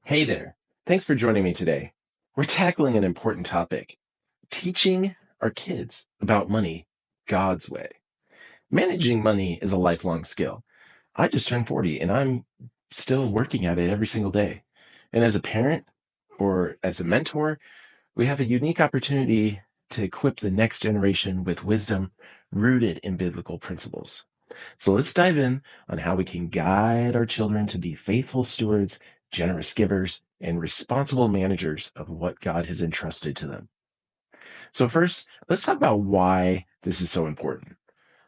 Hey there. Thanks for joining me today. We're tackling an important topic, teaching our kids about money God's way. Managing money is a lifelong skill. I just turned 40 and I'm still working at it every single day. And as a parent or as a mentor, we have a unique opportunity to equip the next generation with wisdom rooted in biblical principles. So let's dive in on how we can guide our children to be faithful stewards, generous givers, and responsible managers of what God has entrusted to them. So first, let's talk about why this is so important.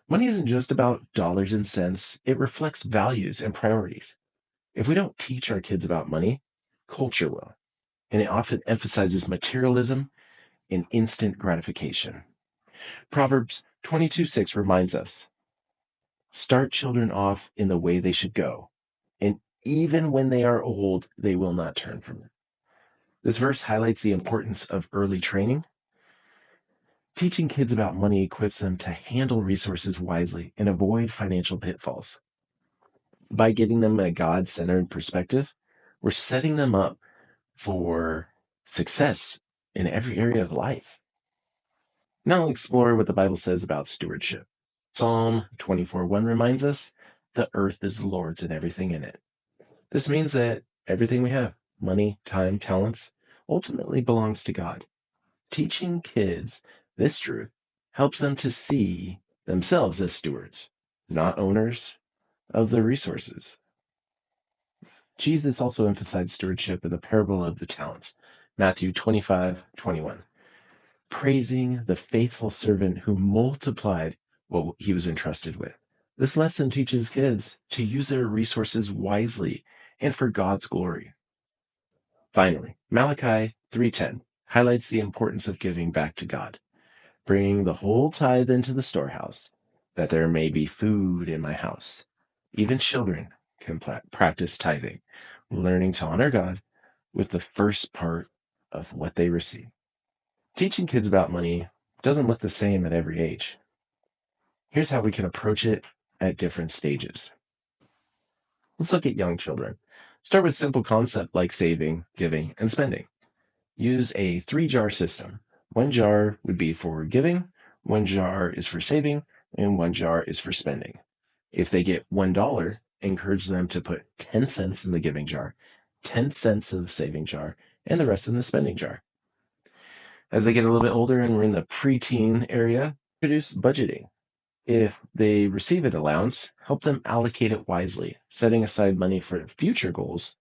Money isn't just about dollars and cents. It reflects values and priorities. If we don't teach our kids about money, culture will. And it often emphasizes materialism and instant gratification. Proverbs 22:6 reminds us, start children off in the way they should go, and even when they are old, they will not turn from it. This verse highlights the importance of early training. Teaching kids about money equips them to handle resources wisely and avoid financial pitfalls. By giving them a God centered perspective, we're setting them up for success in every area of life. Now, I'll explore what the Bible says about stewardship. Psalm 24:1 reminds us the earth is the Lord's and everything in it. This means that everything we have, money, time, talents, ultimately belongs to God. Teaching kids this truth helps them to see themselves as stewards, not owners of the resources. Jesus also emphasized stewardship in the parable of the talents, Matthew 25:21, praising the faithful servant who multiplied what he was entrusted with. This lesson teaches kids to use their resources wisely and for God's glory. Finally, Malachi 3:10 highlights the importance of giving back to God, bringing the whole tithe into the storehouse, that there may be food in my house. Even children can practice tithing, learning to honor God with the first part of what they receive. Teaching kids about money doesn't look the same at every age. Here's how we can approach it at different stages. Let's look at young children. Start with simple concepts like saving, giving, and spending. Use a 3-jar system. One jar would be for giving, one jar is for saving, and one jar is for spending. If they get $1, encourage them to put 10 cents in the giving jar, 10 cents in the saving jar, and the rest in the spending jar. As they get a little bit older and we're in the preteen area, introduce budgeting. If they receive an allowance, help them allocate it wisely, setting aside money for future goals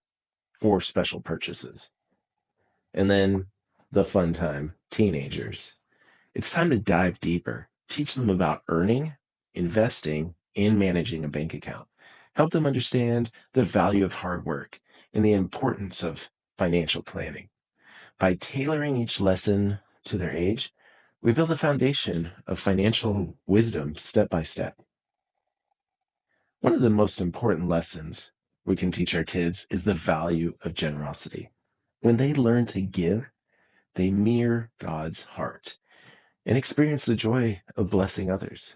or special purchases. And then the fun time, teenagers. It's time to dive deeper. Teach them about earning, investing, and managing a bank account. Help them understand the value of hard work and the importance of financial planning. By tailoring each lesson to their age, we build a foundation of financial wisdom step by step. One of the most important lessons we can teach our kids is the value of generosity. When they learn to give, they mirror God's heart and experience the joy of blessing others.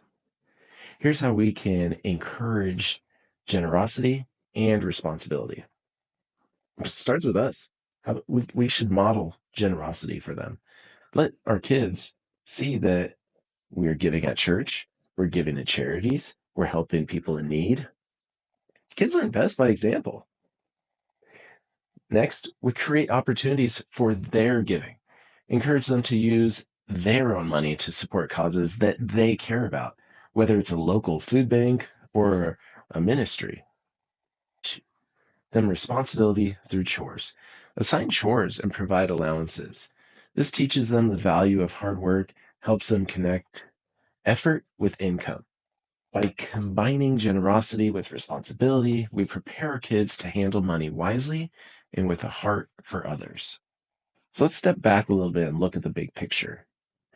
Here's how we can encourage generosity and responsibility. It starts with us. We should model generosity for them. Let our kids see that we're giving at church, we're giving to charities, we're helping people in need. Kids learn best by example. Next, we create opportunities for their giving. Encourage them to use their own money to support causes that they care about, whether it's a local food bank or a ministry. Then responsibility through chores. Assign chores and provide allowances. This teaches them the value of hard work, helps them connect effort with income. By combining generosity with responsibility, we prepare our kids to handle money wisely and with a heart for others. So let's step back a little bit and look at the big picture.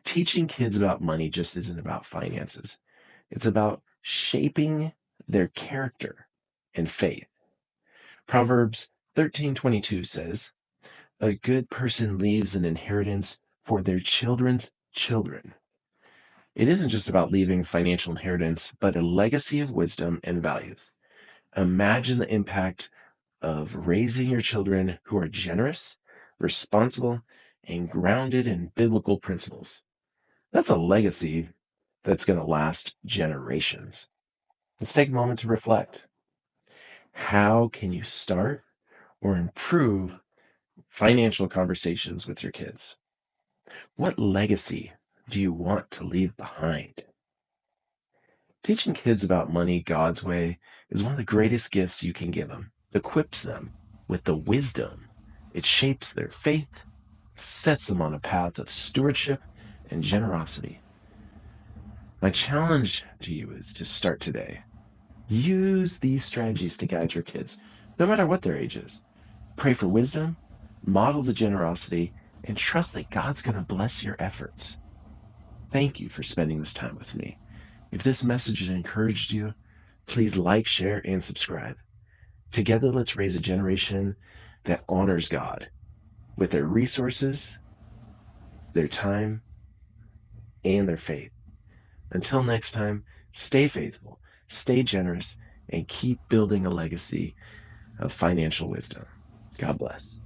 Teaching kids about money just isn't about finances. It's about shaping their character and faith. Proverbs 13:22 says, "A good person leaves an inheritance for their children's children." It isn't just about leaving financial inheritance, but a legacy of wisdom and values. Imagine the impact of raising your children who are generous, responsible, and grounded in biblical principles. That's a legacy that's going to last generations. Let's take a moment to reflect. How can you start or improve financial conversations with your kids? What legacy do you want to leave behind? Teaching kids about money God's way is one of the greatest gifts you can give them. It equips them with the wisdom. It shapes their faith, sets them on a path of stewardship and generosity. My challenge to you is to start today. Use these strategies to guide your kids, no matter what their age is. Pray for wisdom, model the generosity, and trust that God's going to bless your efforts. Thank you for spending this time with me. If this message has encouraged you, please like, share, and subscribe. Together, let's raise a generation that honors God with their resources, their time, and their faith. Until next time, stay faithful, stay generous, and keep building a legacy of financial wisdom. God bless.